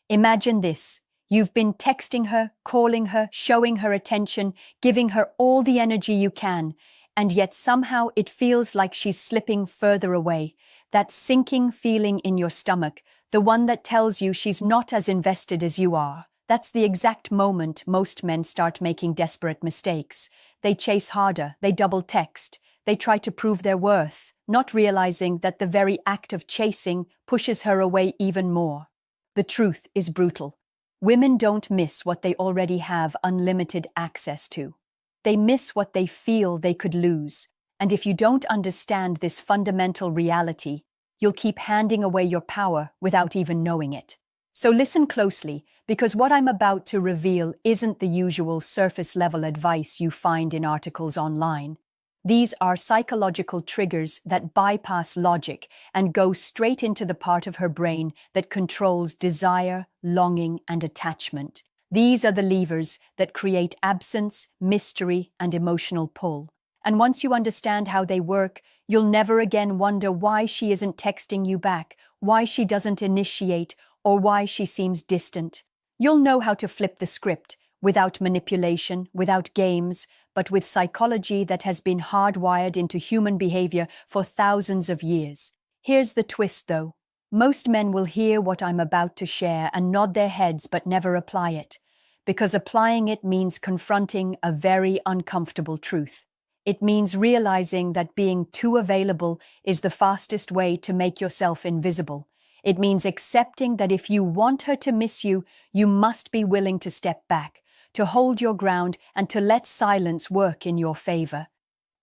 Imagine this. You've been texting her, calling her, showing her attention, giving her all the energy you can, and yet somehow it feels like she's slipping further away. That sinking feeling in your stomach, the one that tells you she's not as invested as you are. That's the exact moment most men start making desperate mistakes. They chase harder, they double text, they try to prove their worth, not realizing that the very act of chasing pushes her away even more. The truth is brutal. Women don't miss what they already have unlimited access to. They miss what they feel they could lose. And if you don't understand this fundamental reality, you'll keep handing away your power without even knowing it. So listen closely, because what I'm about to reveal isn't the usual surface-level advice you find in articles online. These are psychological triggers that bypass logic and go straight into the part of her brain that controls desire, longing, and attachment. These are the levers that create absence, mystery, and emotional pull. And once you understand how they work, you'll never again wonder why she isn't texting you back, why she doesn't initiate, or why she seems distant. You'll know how to flip the script, without manipulation, without games, but with psychology that has been hardwired into human behavior for thousands of years. Here's the twist, though. Most men will hear what I'm about to share and nod their heads but never apply it, because applying it means confronting a very uncomfortable truth. It means realizing that being too available is the fastest way to make yourself invisible. It means accepting that if you want her to miss you, you must be willing to step back, to hold your ground, and to let silence work in your favor.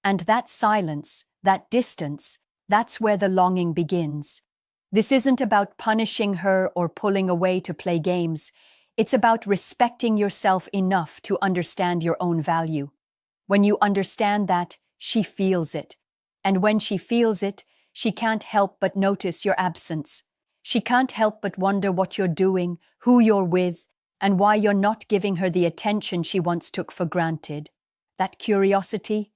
And that silence, that distance, that's where the longing begins. This isn't about punishing her or pulling away to play games. It's about respecting yourself enough to understand your own value. When you understand that, she feels it. And when she feels it, she can't help but notice your absence. She can't help but wonder what you're doing, who you're with, and why you're not giving her the attention she once took for granted. That curiosity,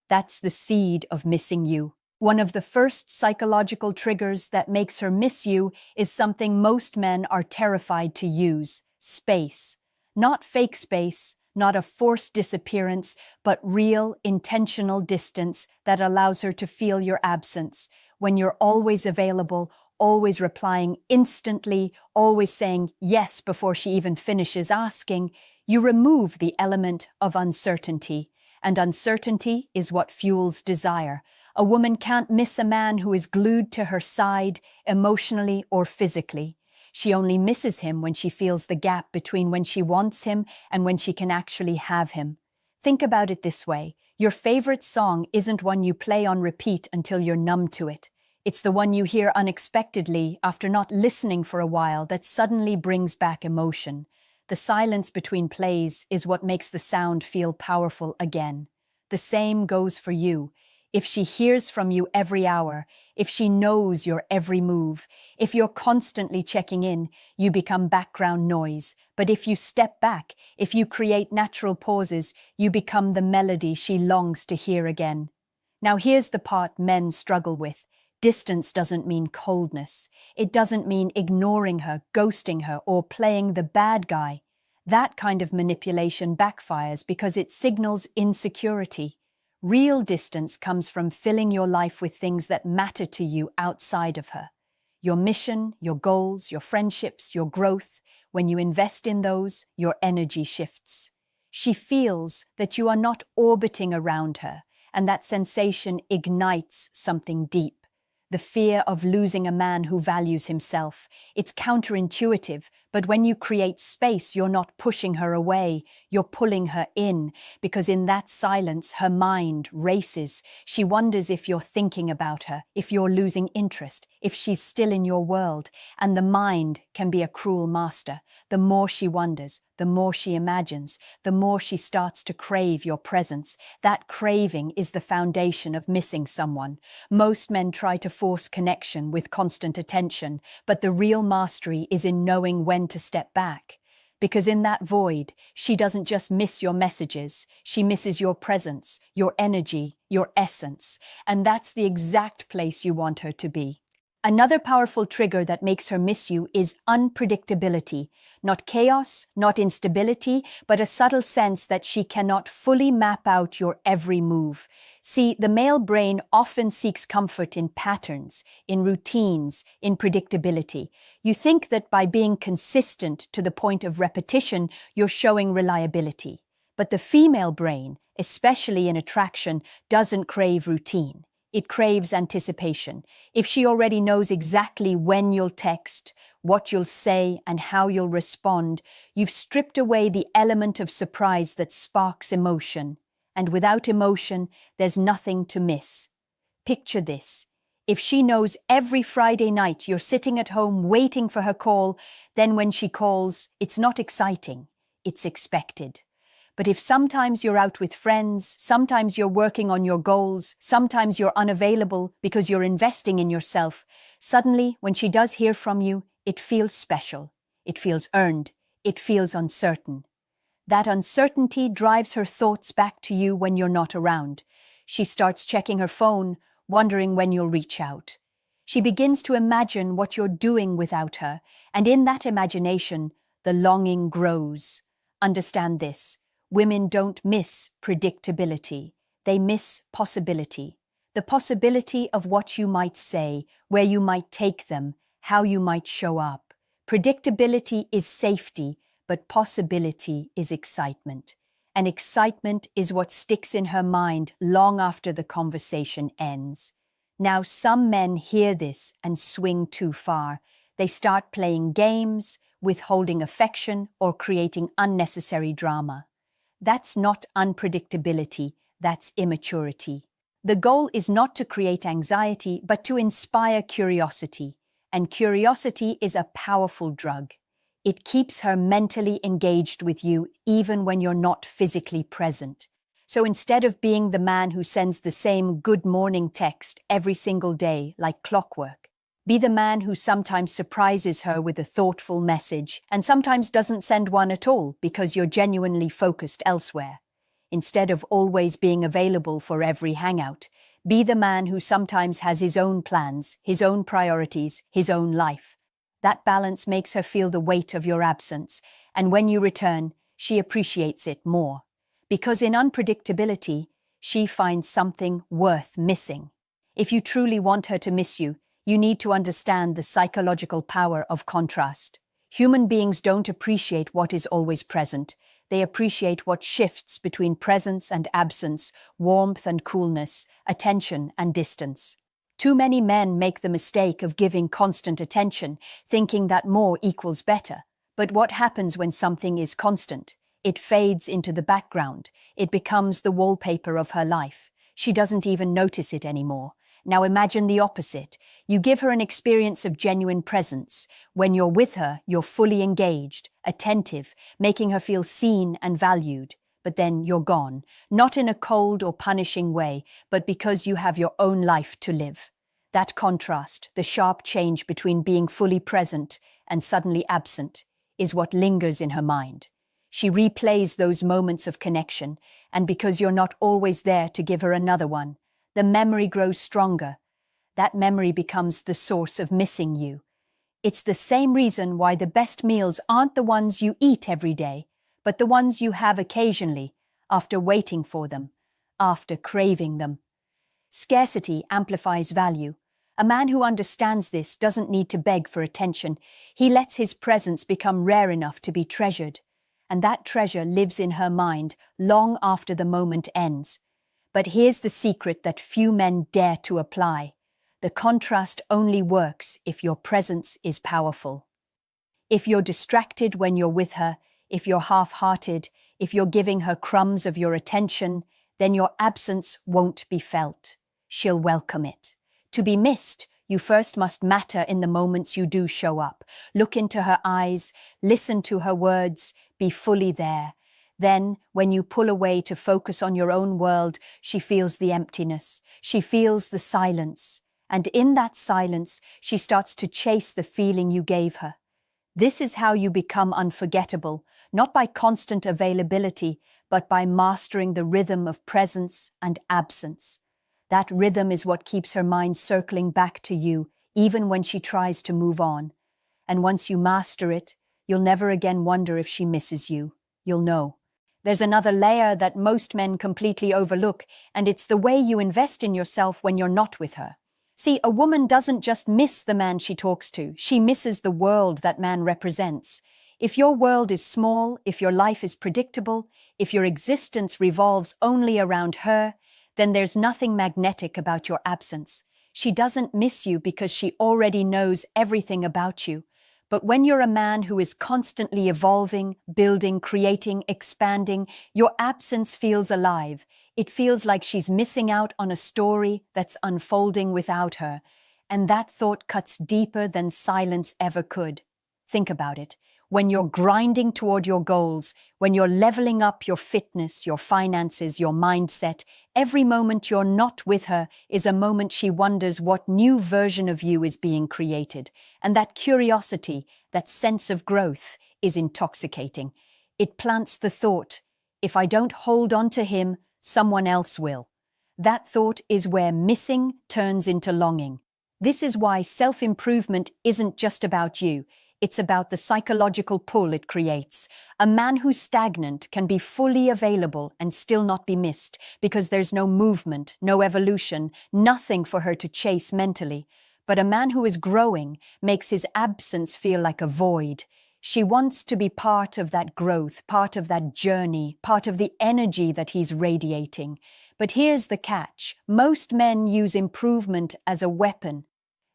that's the seed of missing you. One of the first psychological triggers that makes her miss you is something most men are terrified to use: space. Not fake space, not a forced disappearance, but real, intentional distance that allows her to feel your absence. When you're always available, always replying instantly, always saying yes before she even finishes asking, you remove the element of uncertainty. And uncertainty is what fuels desire. A woman can't miss a man who is glued to her side, emotionally or physically. She only misses him when she feels the gap between when she wants him and when she can actually have him. Think about it this way. Your favorite song isn't one you play on repeat until you're numb to it. It's the one you hear unexpectedly after not listening for a while that suddenly brings back emotion. The silence between plays is what makes the sound feel powerful again. The same goes for you. If she hears from you every hour, if she knows your every move, if you're constantly checking in, you become background noise. But if you step back, if you create natural pauses, you become the melody she longs to hear again. Now here's the part men struggle with. Distance doesn't mean coldness. It doesn't mean ignoring her, ghosting her, or playing the bad guy. That kind of manipulation backfires because it signals insecurity. Real distance comes from filling your life with things that matter to you outside of her. Your mission, your goals, your friendships, your growth. When you invest in those, your energy shifts. She feels that you are not orbiting around her, and that sensation ignites something deep. The fear of losing a man who values himself. It's counterintuitive, but when you create space, you're not pushing her away, you're pulling her in, because in that silence, her mind races. She wonders if you're thinking about her, if you're losing interest, if she's still in your world, and the mind can be a cruel master. The more she wonders, the more she imagines, the more she starts to crave your presence. That craving is the foundation of missing someone. Most men try to force connection with constant attention, but the real mastery is in knowing when to step back. Because in that void, she doesn't just miss your messages, she misses your presence, your energy, your essence, and that's the exact place you want her to be. Another powerful trigger that makes her miss you is unpredictability. Not chaos, not instability, but a subtle sense that she cannot fully map out your every move. See, the male brain often seeks comfort in patterns, in routines, in predictability. You think that by being consistent to the point of repetition, you're showing reliability. But the female brain, especially in attraction, doesn't crave routine. It craves anticipation. If she already knows exactly when you'll text, what you'll say, and how you'll respond, you've stripped away the element of surprise that sparks emotion. And without emotion, there's nothing to miss. Picture this. If she knows every Friday night you're sitting at home waiting for her call, then when she calls, it's not exciting, it's expected. But if sometimes you're out with friends, sometimes you're working on your goals, sometimes you're unavailable because you're investing in yourself, suddenly, when she does hear from you, it feels special. It feels earned. It feels uncertain. That uncertainty drives her thoughts back to you when you're not around. She starts checking her phone, wondering when you'll reach out. She begins to imagine what you're doing without her, and in that imagination, the longing grows. Understand this. Women don't miss predictability. They miss possibility. The possibility of what you might say, where you might take them, how you might show up. Predictability is safety, but possibility is excitement. And excitement is what sticks in her mind long after the conversation ends. Now, some men hear this and swing too far. They start playing games, withholding affection, or creating unnecessary drama. That's not unpredictability, that's immaturity. The goal is not to create anxiety, but to inspire curiosity. And curiosity is a powerful drug. It keeps her mentally engaged with you even when you're not physically present. So instead of being the man who sends the same good morning text every single day like clockwork, be the man who sometimes surprises her with a thoughtful message and sometimes doesn't send one at all because you're genuinely focused elsewhere. Instead of always being available for every hangout, be the man who sometimes has his own plans, his own priorities, his own life. That balance makes her feel the weight of your absence, and when you return, she appreciates it more. Because in unpredictability, she finds something worth missing. If you truly want her to miss you, you need to understand the psychological power of contrast. Human beings don't appreciate what is always present. They appreciate what shifts between presence and absence, warmth and coolness, attention and distance. Too many men make the mistake of giving constant attention, thinking that more equals better. But what happens when something is constant? It fades into the background. It becomes the wallpaper of her life. She doesn't even notice it anymore. Now imagine the opposite. You give her an experience of genuine presence. When you're with her, you're fully engaged, attentive, making her feel seen and valued. But then you're gone, not in a cold or punishing way, but because you have your own life to live. That contrast, the sharp change between being fully present and suddenly absent, is what lingers in her mind. She replays those moments of connection, and because you're not always there to give her another one, the memory grows stronger. That memory becomes the source of missing you. It's the same reason why the best meals aren't the ones you eat every day, but the ones you have occasionally, after waiting for them, after craving them. Scarcity amplifies value. A man who understands this doesn't need to beg for attention. He lets his presence become rare enough to be treasured. And that treasure lives in her mind long after the moment ends. But here's the secret that few men dare to apply. The contrast only works if your presence is powerful. If you're distracted when you're with her, if you're half-hearted, if you're giving her crumbs of your attention, then your absence won't be felt. She'll welcome it. To be missed, you first must matter in the moments you do show up. Look into her eyes, listen to her words, be fully there. Then, when you pull away to focus on your own world, she feels the emptiness. She feels the silence. And in that silence, she starts to chase the feeling you gave her. This is how you become unforgettable, not by constant availability, but by mastering the rhythm of presence and absence. That rhythm is what keeps her mind circling back to you, even when she tries to move on. And once you master it, you'll never again wonder if she misses you. You'll know. There's another layer that most men completely overlook, and it's the way you invest in yourself when you're not with her. See, a woman doesn't just miss the man she talks to, she misses the world that man represents. If your world is small, if your life is predictable, if your existence revolves only around her, then there's nothing magnetic about your absence. She doesn't miss you because she already knows everything about you. But when you're a man who is constantly evolving, building, creating, expanding, your absence feels alive. It feels like she's missing out on a story that's unfolding without her. And that thought cuts deeper than silence ever could. Think about it. When you're grinding toward your goals, when you're leveling up your fitness, your finances, your mindset, every moment you're not with her is a moment she wonders what new version of you is being created. And that curiosity, that sense of growth, is intoxicating. It plants the thought, if I don't hold on to him, someone else will. That thought is where missing turns into longing. This is why self-improvement isn't just about you. It's about the psychological pull it creates. A man who's stagnant can be fully available and still not be missed because there's no movement, no evolution, nothing for her to chase mentally. But a man who is growing makes his absence feel like a void. She wants to be part of that growth, part of that journey, part of the energy that he's radiating. But here's the catch. Most men use improvement as a weapon.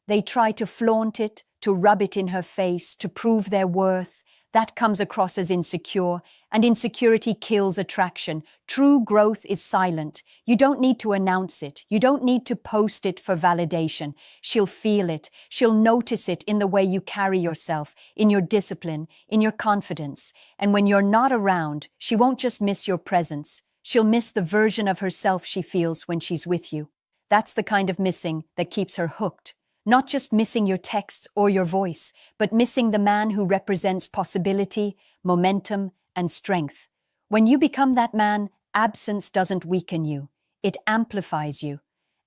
They try to flaunt it, to rub it in her face, to prove their worth. That comes across as insecure, and insecurity kills attraction. True growth is silent. You don't need to announce it. You don't need to post it for validation. She'll feel it. She'll notice it in the way you carry yourself, in your discipline, in your confidence. And when you're not around, she won't just miss your presence. She'll miss the version of herself she feels when she's with you. That's the kind of missing that keeps her hooked. Not just missing your texts or your voice, but missing the man who represents possibility, momentum, and strength. When you become that man, absence doesn't weaken you. It amplifies you.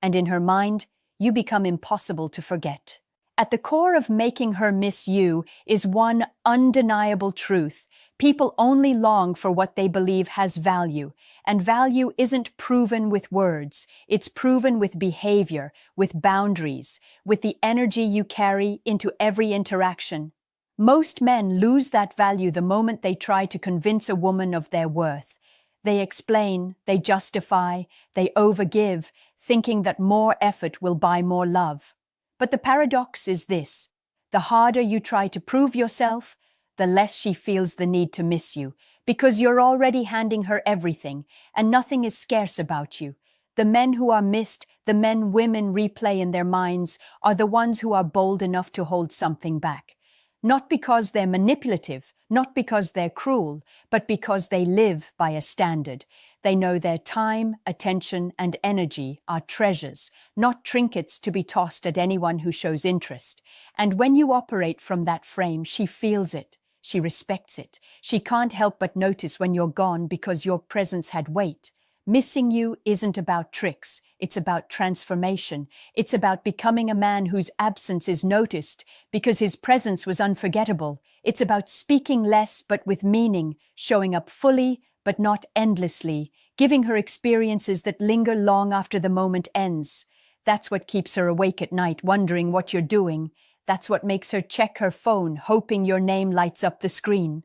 And in her mind, you become impossible to forget. At the core of making her miss you is one undeniable truth. People only long for what they believe has value, and value isn't proven with words. It's proven with behavior, with boundaries, with the energy you carry into every interaction. Most men lose that value the moment they try to convince a woman of their worth. They explain, they justify, they overgive, thinking that more effort will buy more love. But the paradox is this: the harder you try to prove yourself, the less she feels the need to miss you, because you're already handing her everything, and nothing is scarce about you. The men who are missed, the men women replay in their minds, are the ones who are bold enough to hold something back. Not because they're manipulative, not because they're cruel, but because they live by a standard. They know their time, attention, and energy are treasures, not trinkets to be tossed at anyone who shows interest. And when you operate from that frame, she feels it. She respects it. She can't help but notice when you're gone because your presence had weight. Missing you isn't about tricks. It's about transformation. It's about becoming a man whose absence is noticed because his presence was unforgettable. It's about speaking less but with meaning, showing up fully but not endlessly, giving her experiences that linger long after the moment ends. That's what keeps her awake at night, wondering what you're doing. That's what makes her check her phone, hoping your name lights up the screen.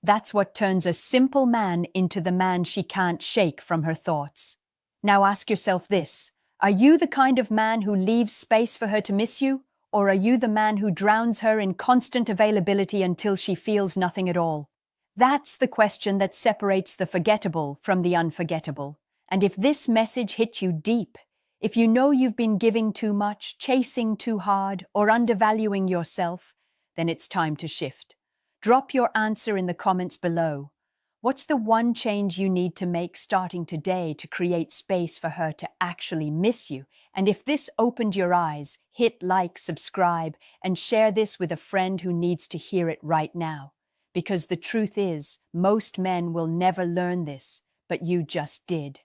That's what turns a simple man into the man she can't shake from her thoughts. Now ask yourself this: are you the kind of man who leaves space for her to miss you? Or are you the man who drowns her in constant availability until she feels nothing at all? That's the question that separates the forgettable from the unforgettable. And if this message hit you deep, if you know you've been giving too much, chasing too hard, or undervaluing yourself, then it's time to shift. Drop your answer in the comments below. What's the one change you need to make starting today to create space for her to actually miss you? And if this opened your eyes, hit like, subscribe, and share this with a friend who needs to hear it right now. Because the truth is, most men will never learn this, but you just did.